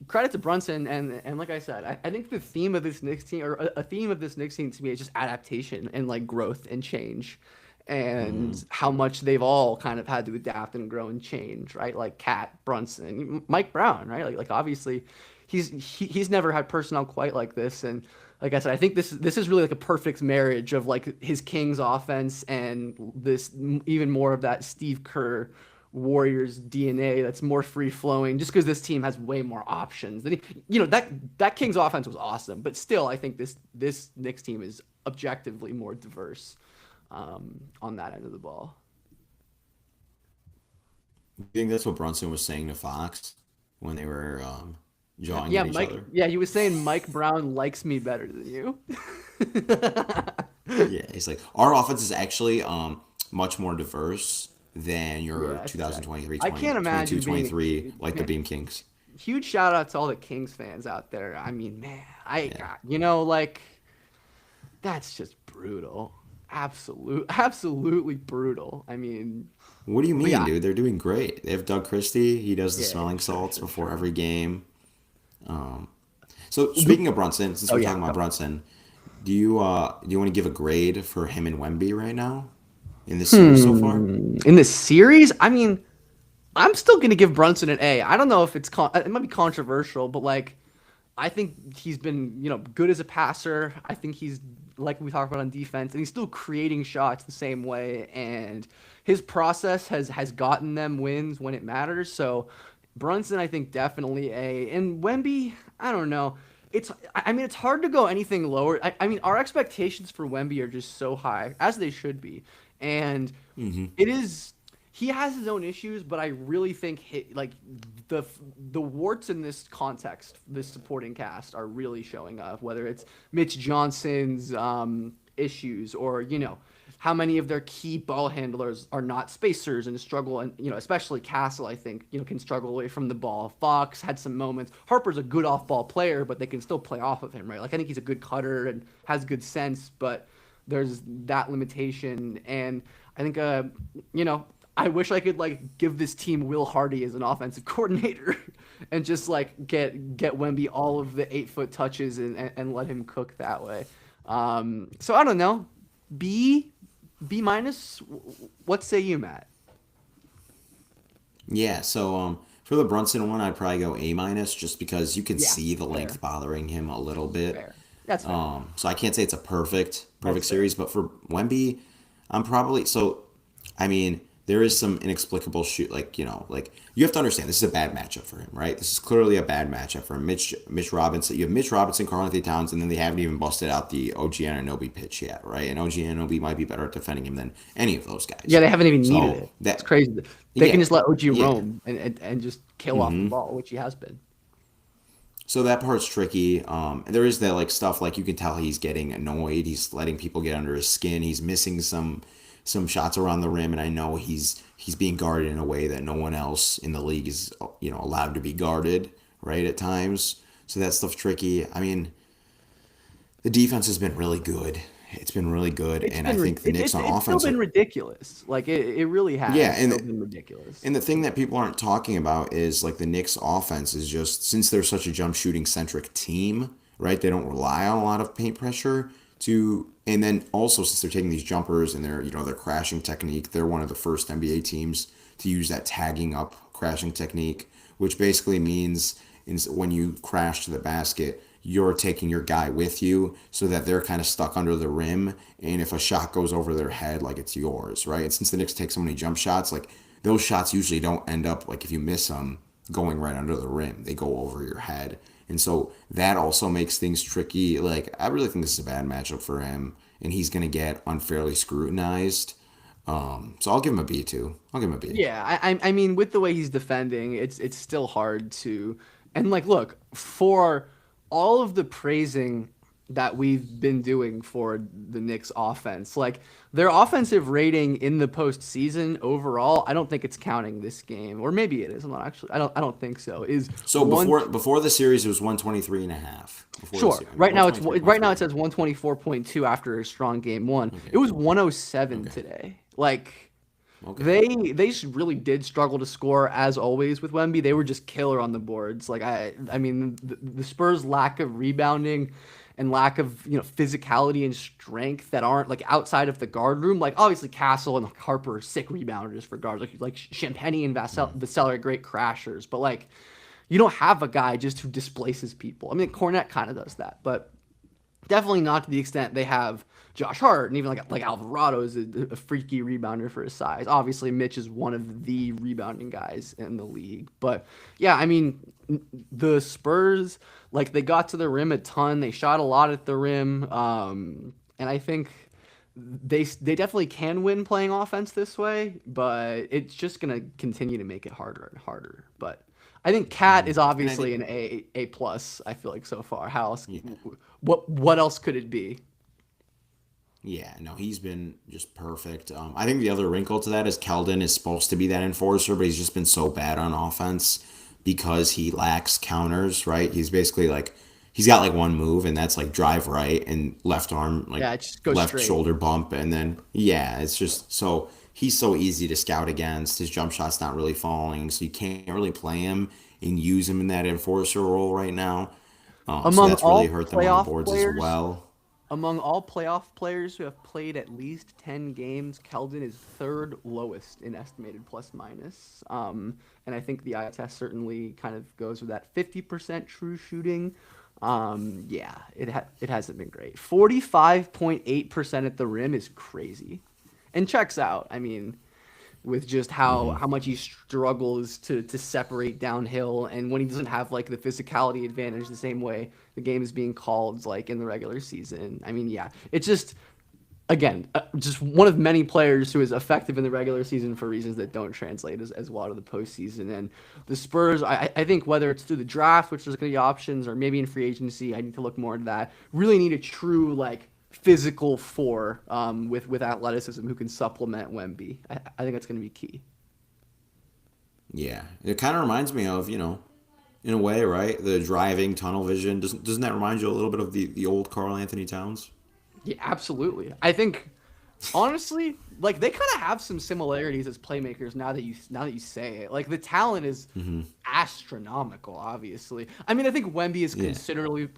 A: credit to Brunson. And like I said, I think the theme of this Knicks team, or a theme of this Knicks team to me, is just adaptation and like growth and change. And how much they've all kind of had to adapt and grow and change, right? Like Cat, Brunson, Mike Brown, right? Like obviously, he's never had personnel quite like this, and like I said, I think this is really like a perfect marriage of like his Kings offense and this even more of that Steve Kerr Warriors DNA that's more free flowing. Just because this team has way more options. That Kings offense was awesome, but still, I think this Knicks team is objectively more diverse on that end of the ball.
B: You think that's what Brunson was saying to Fox when they were jawing
A: Yeah,
B: at each
A: Mike.
B: other?
A: Yeah, he was saying Mike Brown likes me better than you.
B: Yeah, he's like, our offense is actually much more diverse than your
A: Yes, exactly.
B: 2023,
A: I can't
B: 22,
A: imagine being
B: 23, like the
A: man.
B: Beam Kings.
A: Huge shout out to all the Kings fans out there. I mean, man,
B: Yeah.
A: like that's just brutal. Absolutely brutal. I mean,
B: What do you
A: but
B: mean,
A: yeah,
B: dude? They're doing great. They have Doug Christie. He does the
A: yeah,
B: smelling
A: sure,
B: salts
A: sure,
B: before
A: sure.
B: every game. Um, so
A: Who-
B: speaking of Brunson, since
A: Oh
B: we're
A: yeah,
B: talking about
A: go.
B: Brunson, do you want to give a grade for him and Wemby right now in this series so far?
A: In this series, I mean, I'm still gonna give Brunson an A. I don't know if it might be controversial, but like I think he's been, good as a passer. I think he's like we talked about on defense, and he's still creating shots the same way. And his process has gotten them wins when it matters. So Brunson, I think definitely A. And Wemby, I don't know. I mean, it's hard to go anything lower. I mean, our expectations for Wemby are just so high, as they should be. And it is he has his own issues, but I really think like the the warts in this context, this supporting cast, are really showing up. Whether it's Mitch Johnson's issues, or how many of their key ball handlers are not spacers and struggle, and especially Castle, I think can struggle away from the ball. Fox had some moments. Harper's a good off-ball player, but they can still play off of him, right? Like I think he's a good cutter and has good sense, but there's that limitation. And I think I wish I could like give this team Will Hardy as an offensive coordinator and just like get Wemby all of the 8 foot touches and let him cook that way. So I don't know. B B minus. What say you, Matt?
B: Yeah, so for the Brunson one, I'd probably go A minus just because you can
A: Yeah,
B: see the
A: fair,
B: length bothering him a little bit.
A: fair. That's fair.
B: So I can't say it's a perfect
A: That's fair.
B: series, but for Wemby, I'm probably so. I mean, there is some inexplicable shoot, like you have to understand this is a bad matchup for him, right? This is clearly a bad matchup for him. Mitch Robinson, you have Mitch Robinson, Karl-Anthony Towns, and then they haven't even busted out the OG Anunoby pitch yet, right? And OG Anunoby might be better at defending him than any of those
A: Yeah,
B: guys.
A: they haven't even needed
B: So
A: it. It's
B: that,
A: crazy. They can
B: yeah,
A: just let OG
B: yeah.
A: roam and just kill off the ball, which he has been.
B: So that part's tricky. And there is that like stuff like you can tell he's getting annoyed. He's letting people get under his skin. He's missing some shots around the rim, and I know he's being guarded in a way that no one else in the league is allowed to be guarded right at times. So that stuff's tricky. I mean, the defense has been really good. It's been really good,
A: It's
B: and I
A: been
B: think the Knicks on
A: it's still
B: offense
A: been
B: are
A: ridiculous. Like it really
B: yeah,
A: has
B: and
A: still been ridiculous.
B: And the thing that people aren't talking about is like the Knicks offense is just since they're such a jump shooting centric team, right? They don't rely on a lot of paint pressure and then also since they're taking these jumpers and their crashing technique, they're one of the first NBA teams to use that tagging up crashing technique, which basically means when you crash to the basket, you're taking your guy with you so that they're kind of stuck under the rim. And if a shot goes over their head, like it's yours, right? And since the Knicks take so many jump shots, like those shots usually don't end up, like if you miss them, going right under the rim. They go over your head. And so that also makes things tricky. Like, I really think this is a bad matchup for him, and he's going to get unfairly scrutinized. So I'll give him a B too. I'll give him a B.
A: Yeah, I mean, with the way he's defending, it's still hard to, and like, look, for all of the praising that we've been doing for the Knicks offense, like their offensive rating in the postseason overall, I don't think it's counting this game, or maybe it is. I'm not actually, I don't think so. Is
B: So
A: one
B: before the series, it was 123 and a half. Before the
A: Sure.
B: series,
A: Right now it's
B: 123,
A: right now it
B: 123.
A: says 124.2 after a strong game one.
B: Okay,
A: It was
B: cool.
A: 107
B: Okay.
A: today. Like
B: Okay.
A: they really did struggle to score as always with Wemby. They were just killer on the boards. Like I mean the Spurs lack of rebounding and lack of, physicality and strength that aren't like outside of the guard room. Like obviously Castle and Harper are sick rebounders for guards. Like Champagny and Vassell are great crashers, but like you don't have a guy just who displaces people. I mean, Cornette kind of does that, but definitely not to the extent they have Josh Hart, and even like Alvarado is a freaky rebounder for his size. Obviously, Mitch is one of the rebounding guys in the league, but yeah, I mean, the Spurs, like they got to the rim a ton, they shot a lot at the rim, and I think they definitely can win playing offense this way, but it's just gonna continue to make it harder and harder. But I think Cat is
B: And I
A: obviously
B: think,
A: an A plus. I feel like so far. How else?
B: yeah,
A: What else could it be?
B: yeah, no, he's been just perfect. I think the other wrinkle to that is Keldon is supposed to be that enforcer, but he's just been so bad on offense because he lacks counters, right? He's basically like, he's got like one move, and that's like drive right and left arm, like
A: Yeah, it just goes
B: left
A: straight.
B: shoulder bump. And then, yeah, it's just so he's so easy to scout against. His jump shot's not really falling, so you can't really play him and use him in that enforcer role right now. So
A: Among
B: that's really
A: all
B: hurt them on the
A: playoff
B: boards as
A: players,
B: well.
A: among all playoff players who have played at least 10 games, Keldon is third lowest in estimated plus minus. And I think the eye test certainly kind of goes with that 50% true shooting. Yeah, it hasn't been great. 45.8% at the rim is crazy, and checks out. I mean, with just how much he struggles to separate downhill, and when he doesn't have like the physicality advantage the same way the game is being called like in the regular season. I mean, yeah, it's just again just one of many players who is effective in the regular season for reasons that don't translate as well to the postseason. And the Spurs, I think whether it's through the draft, which there's going to be options, or maybe in free agency, I need to look more into that. Really need a true like physical four with athleticism who can supplement Wemby. I think that's going to be key.
B: Yeah, it kind of reminds me of, in a way, right? The driving tunnel vision. Doesn't that remind you a little bit of the old Karl-Anthony Towns?
A: Yeah, absolutely. I think honestly, like they kind of have some similarities as playmakers now that you say it. Like the talent is astronomical, obviously. I mean, I think Wemby is
B: Yeah.
A: considerably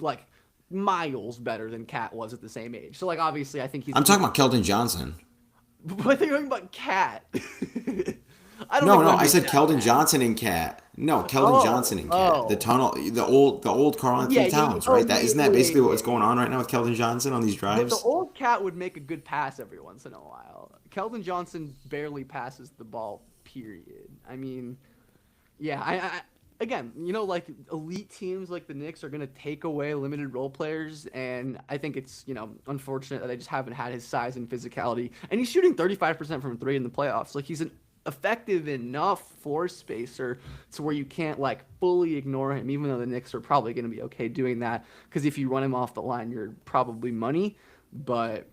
A: like miles better than Cat was at the same age. So like obviously, I think
B: I'm talking about Keldon Johnson.
A: But they're talking about Cat. I don't
B: No,
A: think
B: no, I
A: Wemby is
B: said
A: that
B: Keldon
A: bad.
B: Johnson and Cat. No, Keldon Johnson
A: Oh,
B: and Cat. The
A: oh,
B: tunnel, the old
A: yeah,
B: Karl-Anthony
A: yeah, yeah.
B: Towns,
A: Oh,
B: right?
A: yeah,
B: That isn't
A: yeah,
B: that
A: yeah,
B: basically
A: yeah,
B: what's
A: yeah.
B: going on right now with Keldon Johnson on these
A: The
B: drives?
A: old Cat would make a good pass every once in a while. Keldon Johnson barely passes the ball. Period. I mean, yeah, again, like elite teams like the Knicks are gonna take away limited role players, and I think it's unfortunate that they just haven't had his size and physicality. And he's shooting 35% from three in the playoffs. Like he's an effective enough floor spacer to where you can't like fully ignore him, even though the Knicks are probably gonna be okay doing that because if you run him off the line, you're probably money. But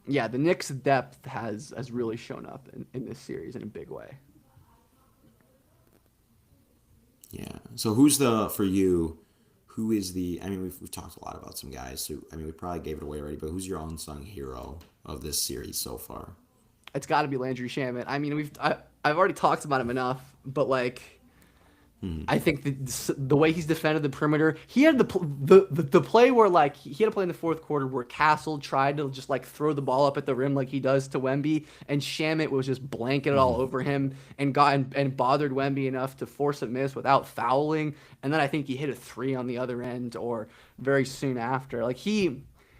A: yeah, the Knicks' depth has really shown up in this series in a big way.
B: Yeah. So who's the for you? Who is the? I mean, we've talked a lot about some guys. So I mean, we probably gave it away already. But who's your unsung hero of this series so far?
A: It's got to be Landry Shamet. I mean, I've already talked about him enough, but like I think the way he's defended the perimeter, he had the play where like he had a play in the fourth quarter where Castle tried to just like throw the ball up at the rim like he does to Wemby, and Shamit was just blanketed all over him and and bothered Wemby enough to force a miss without fouling, and then I think he hit a three on the other end or very soon after. Like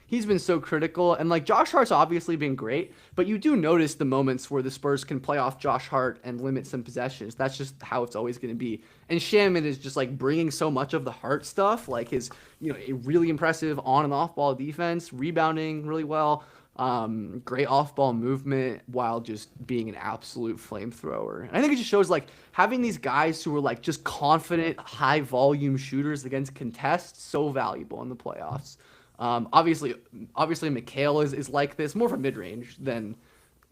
A: he's been so critical. And like Josh Hart's obviously been great, but you do notice the moments where the Spurs can play off Josh Hart and limit some possessions. That's just how it's always going to be. And Shaman is just like bringing so much of the Hart stuff, like his, a really impressive on and off ball defense, rebounding really well. Great off-ball movement while just being an absolute flamethrower. And I think it just shows like having these guys who are like just confident, high-volume shooters against contests so valuable in the playoffs. Obviously, McHale is like this, more from mid-range than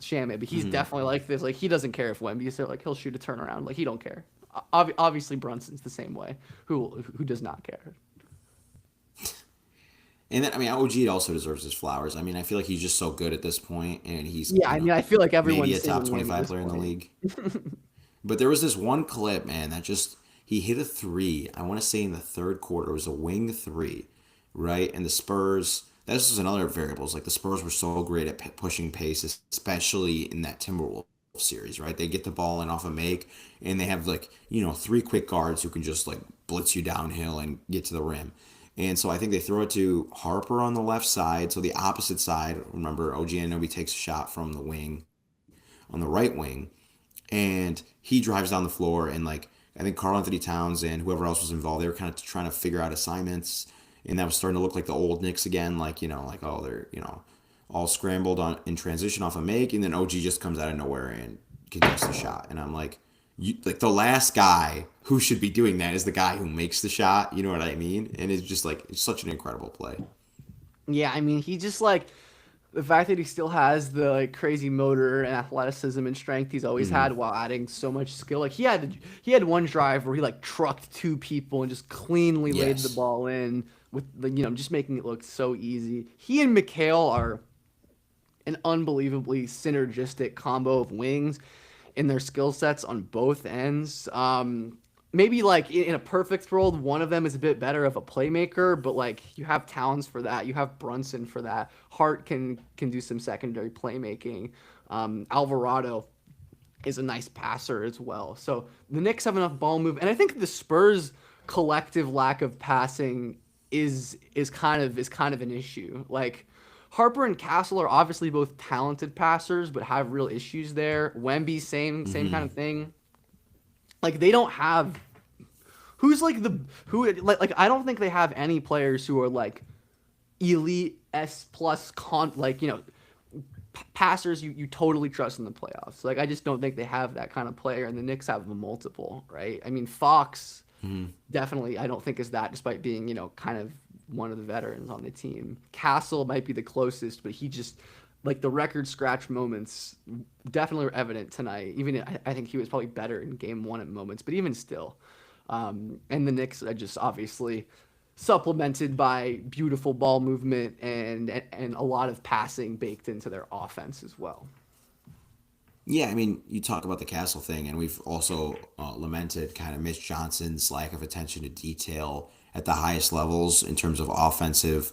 A: Shaman, but he's definitely like this. Like he doesn't care if Wemby is there, like he'll shoot a turnaround, like he don't care. Obviously, Brunson's the same way, who does not care.
B: And then, I mean, OG also deserves his flowers. I mean, I feel like he's just so good at this point, and he's,
A: Yeah, I mean, I feel like
B: maybe
A: everyone's
B: a top
A: singing him at
B: 25
A: this
B: player in the
A: point.
B: league. But there was this one clip, man, that just, he hit a three, I want to say in the third quarter. It was a wing three, right? And the Spurs, this is another variables. Like, the Spurs were so great at pushing pace, especially in that Timberwolves series, right? They get the ball in off a make, and they have, like, three quick guards who can just, like, blitz you downhill and get to the rim. And so I think they throw it to Harper on the left side. So the opposite side, remember, OG Anunoby takes a shot from the wing on the right wing, and he drives down the floor. And like I think Karl-Anthony Towns and whoever else was involved, they were kind of trying to figure out assignments, and that was starting to look like the old Knicks again. Like like oh they're all scrambled on in transition off a make, and then OG just comes out of nowhere and contests the shot. And I'm like, like the last guy who should be doing that is the guy who makes the shot. You know what I mean? And it's just like it's such an incredible play.
A: Yeah, I mean, he just like the fact that he still has the like crazy motor and athleticism and strength he's always
B: Hmm.
A: had while adding so much skill. Like he had one drive where he like trucked two people and just cleanly laid the
B: Yes.
A: ball in with the just making it look so easy. He and McHale are an unbelievably synergistic combo of wings in their skill sets on both ends. Maybe like in a perfect world, one of them is a bit better of a playmaker, but like you have Towns for that, you have Brunson for that. Hart can do some secondary playmaking. Alvarado is a nice passer as well. So the Knicks have enough ball move, and I think the Spurs' collective lack of passing is kind of an issue. Like Harper and Castle are obviously both talented passers, but have real issues there. Wemby, same kind
B: Hmm.
A: of thing. Like they don't have who's like the who like I don't think they have any players who are like elite S plus like passers you totally trust in the playoffs. Like I just don't think they have that kind of player, and the Knicks have multiple, right? I mean Fox
B: Hmm.
A: definitely I don't think is that, despite being kind of one of the veterans on the team. Castle might be the closest, but he just like the record scratch moments definitely were evident tonight. Even I think he was probably better in game one at moments, but even still, and the Knicks are just obviously supplemented by beautiful ball movement and a lot of passing baked into their offense as well.
B: Yeah, I mean, you talk about the Castle thing, and we've also lamented kind of Mitch Johnson's lack of attention to detail at the highest levels in terms of offensive,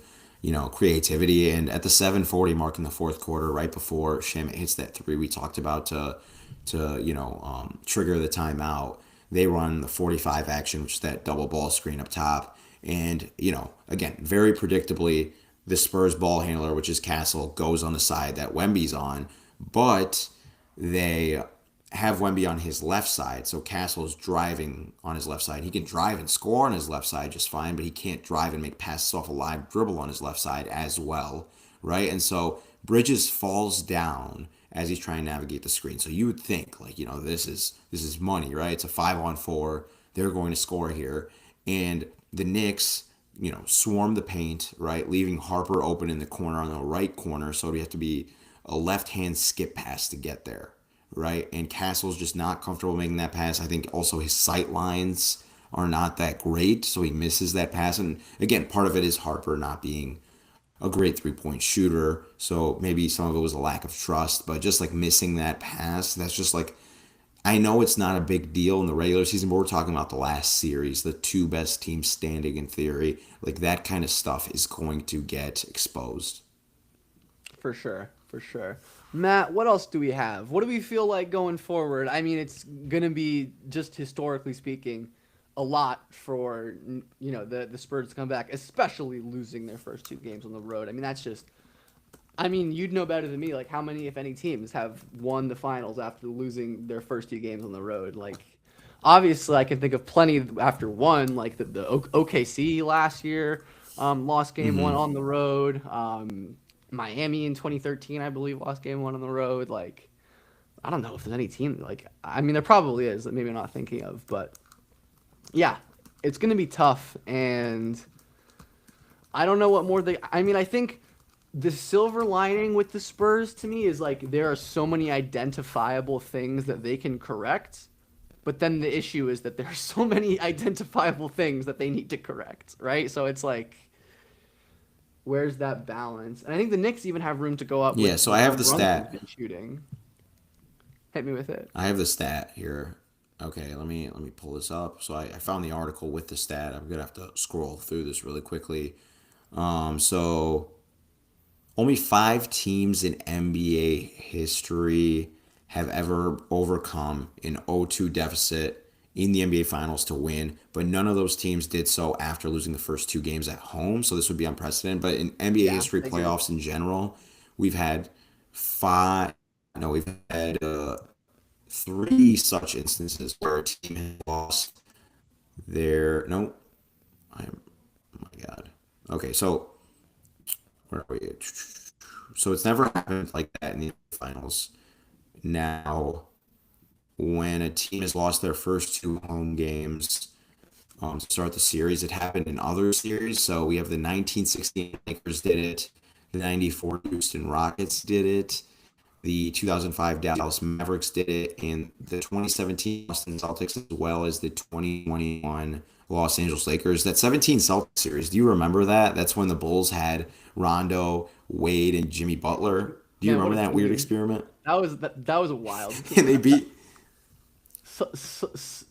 B: creativity. And at the 7:40 mark in the fourth quarter, right before Shamit hits that three we talked about to trigger the timeout, they run the 45 action, which is that double ball screen up top. And, again, very predictably, the Spurs ball handler, which is Castle, goes on the side that Wemby's on. But they have Wemby on his left side, so Castle's driving on his left side. He can drive and score on his left side just fine, but he can't drive and make passes off a live dribble on his left side as well, right? And so Bridges falls down as he's trying to navigate the screen. So you would think, like, this is money, right? It's a 5-on-4. They're going to score here, and the Knicks, swarm the paint, right, leaving Harper open in the corner on the right corner. So we have to be a left hand skip pass to get there, right? And Castle's just not comfortable making that pass. I think also his sight lines are not that great, so he misses that pass. And again, part of it is Harper not being a great 3-point shooter, so maybe some of it was a lack of trust, but just like missing that pass, that's just like I know it's not a big deal in the regular season, but we're talking about the last series, the two best teams standing in theory. Like that kind of stuff is going to get exposed.
A: For sure, for sure. Matt, what else do we have? What do we feel like going forward? I mean, it's gonna be just historically speaking, a lot for the Spurs to come back, especially losing their first two games on the road. I mean, that's just. I mean, you'd know better than me. Like, how many, if any, teams have won the finals after losing their first two games on the road? Like, obviously, I can think of plenty after one, like the OKC last year, lost game one
B: Hmm.
A: on the road. Miami in 2013, I believe, lost game one on the road. Like, I don't know if there's any team like. I mean, there probably is that maybe I'm not thinking of, but yeah, it's gonna be tough, and I don't know what more they. I mean, I think the silver lining with the Spurs to me is like there are so many identifiable things that they can correct, but then the issue is that there are so many identifiable things that they need to correct, right? So it's like, where's that balance? And I think the Knicks even have room to go up
B: Yeah,
A: with
B: so
A: the
B: I
A: way
B: have the
A: Brunson's
B: stat.
A: been shooting. Hit me with it.
B: I have the stat here. Okay, let me pull this up. So I found the article with the stat. I'm gonna have to scroll through this really quickly. So only five teams in NBA history have ever overcome an 0-2 deficit in the NBA Finals to win, but none of those teams did so after losing the first two games at home. So this would be unprecedented. But in NBA
A: Yeah,
B: history,
A: I agree.
B: playoffs in general, we've had five. No, we've had three such instances where a team has lost their. No, I'm. Oh my God. Okay, so where are we? So it's never happened like that in the finals. Now, when a team has lost their first two home games to start the series, it happened in other series. So we have the 1968 Lakers did it, the 94 Houston Rockets did it, the 2005 Dallas Mavericks did it, and the 2017 Boston Celtics, as well as the 2021 Los Angeles Lakers. That 17 Celtics series, do you remember that? That's when the Bulls had Rondo, Wade, and Jimmy Butler. Do you
A: Man, what
B: remember
A: a
B: that weird
A: team!
B: experiment?
A: That was a wild
B: And they
A: team.
B: beat,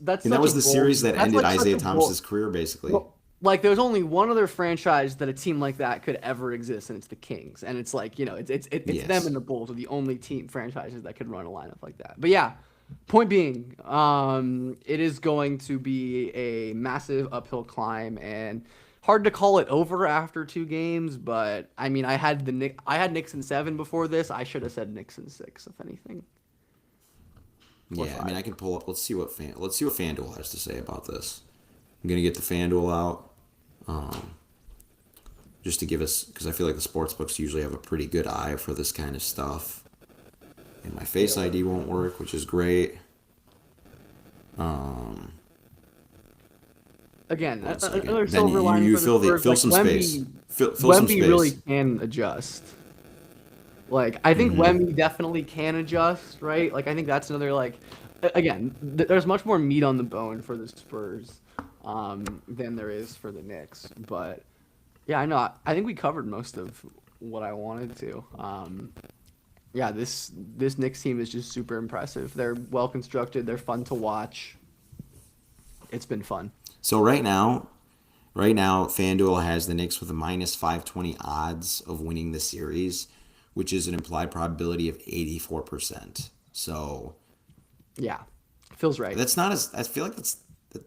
A: That's
B: and that
A: such a
B: was the series
A: bold.
B: that
A: That's
B: ended
A: like such
B: Isaiah
A: a bold.
B: Thomas's career, basically.
A: Well, like there's only one other franchise that a team like that could ever exist, and it's the Kings. And it's like it's them
B: Yes.
A: and the Bulls are the only team franchises that could run a lineup like that. But yeah, point being, it is going to be a massive uphill climb and hard to call it over after two games. But I mean, I had Knicks in seven before this. I should have said Knicks in six, if anything, or
B: Yeah, I mean,
A: five.
B: I can pull up. Let's see what FanDuel has to say about this. I'm gonna get the FanDuel out, um, just to give us because I feel like the sports books usually have a pretty good eye for this kind of stuff. And my
A: Yeah,
B: Face
A: let
B: ID
A: me
B: won't
A: know.
B: work, which is great. Um,
A: Again,
B: one second.
A: another
B: Then
A: silver
B: you
A: lining
B: you
A: for the
B: fill the
A: Spurs,
B: fill
A: like
B: some space. Fill some
A: Wemby really
B: space.
A: can adjust. Like I think
B: Mm-hmm.
A: Wemby definitely can adjust, right? Like I think that's another like again, there's much more meat on the bone for the Spurs than there is for the Knicks. But yeah, I know. I think we covered most of what I wanted to. Yeah, this Knicks team is just super impressive. They're well constructed. They're fun to watch. It's been fun.
B: So right now, FanDuel has the Knicks with a minus 520 odds of winning the series, which is an implied probability of 84%. So
A: Yeah, feels right.
B: that's not as, I feel like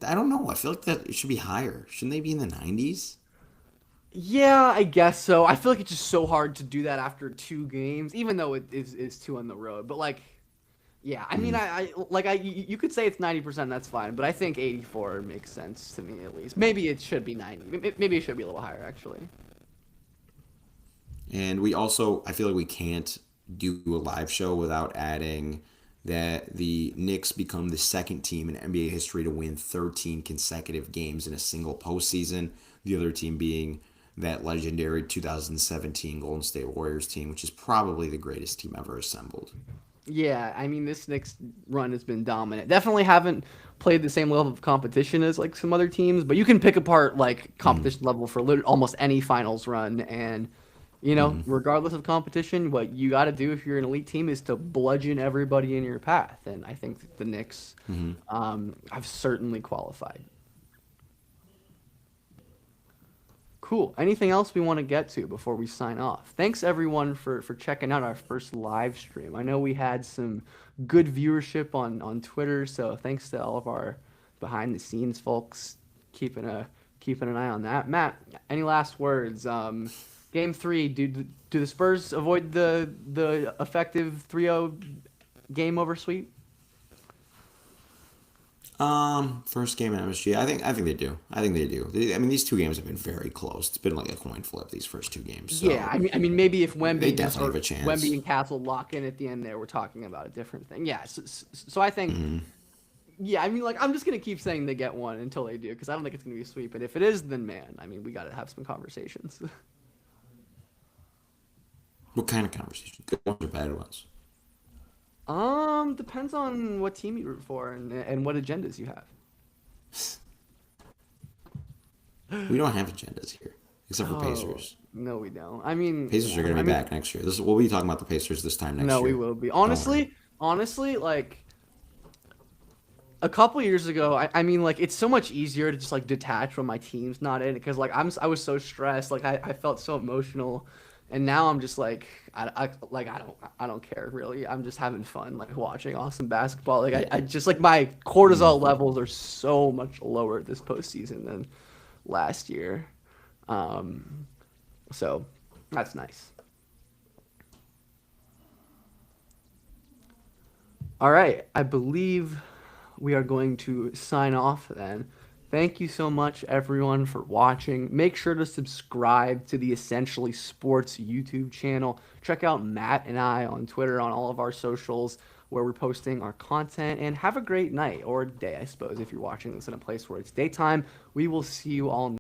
B: I don't know. I feel like that it should be higher. Shouldn't they be in the 90s?
A: Yeah, I guess so. I feel like it's just so hard to do that after two games, even though it is two on the road. But like, yeah, I mean,
B: Mm.
A: you could say it's 90%. That's fine, but I think 84 makes sense to me at least. Maybe it should be 90. Maybe it should be a little higher actually.
B: And we also, I feel like we can't do a live show without adding that the Knicks become the second team in NBA history to win 13 consecutive games in a single postseason. The other team being that legendary 2017 Golden State Warriors team, which is probably the greatest team ever assembled.
A: Yeah, I mean, this next run has been dominant. Definitely haven't played the same level of competition as like some other teams, but you can pick apart like
B: Mm.
A: competition level for almost any finals run, and regardless of competition, what you got to do if you're an elite team is to bludgeon everybody in your path, and I think the Knicks have certainly qualified. Cool. Anything else we want to get to before we sign off? Thanks everyone for checking out our first live stream. I know we had some good viewership on Twitter, so thanks to all of our behind the scenes folks keeping an eye on that. Matt, any last words? Game 3, do the Spurs avoid the effective 3-0 game over sweep?
B: First game in MSG. I think they do. I think they do. I mean, these two games have been very close. It's been like a coin flip these first two games.
A: Yeah,
B: So
A: I mean, maybe if
B: they
A: Wemby
B: definitely have a
A: Wemby
B: chance.
A: and Castle lock in at the end there, we're talking about a different thing. Yeah, so I think, yeah, I mean, like I'm just gonna keep saying they get one until they do, because I don't think it's gonna be a sweep. And if it is, then man, I mean, we gotta have some conversations.
B: What kind of conversation? Good ones or bad ones?
A: Depends on what team you root for and what agendas you have.
B: We don't have agendas here, except for
A: Oh,
B: Pacers.
A: no, we don't. I mean,
B: Pacers are
A: yeah,
B: going to
A: I
B: be
A: mean,
B: back next year. We'll be talking about the Pacers this time next
A: no, we
B: year.
A: will be.
B: Don't worry.
A: Honestly, like a couple years ago, I mean, like it's so much easier to just like detach when my team's not in it, because like I was so stressed, like I felt so emotional, and now I'm just like I don't care really. I'm just having fun like watching awesome basketball. Like I just like my cortisol levels are so much lower this postseason than last year. Um, so that's nice. All right, I believe we are going to sign off then. Thank you so much, everyone, for watching. Make sure to subscribe to the Essentially Sports YouTube channel. Check out Matt and I on Twitter, on all of our socials, where we're posting our content. And have a great night or day, I suppose, if you're watching this in a place where it's daytime. We will see you all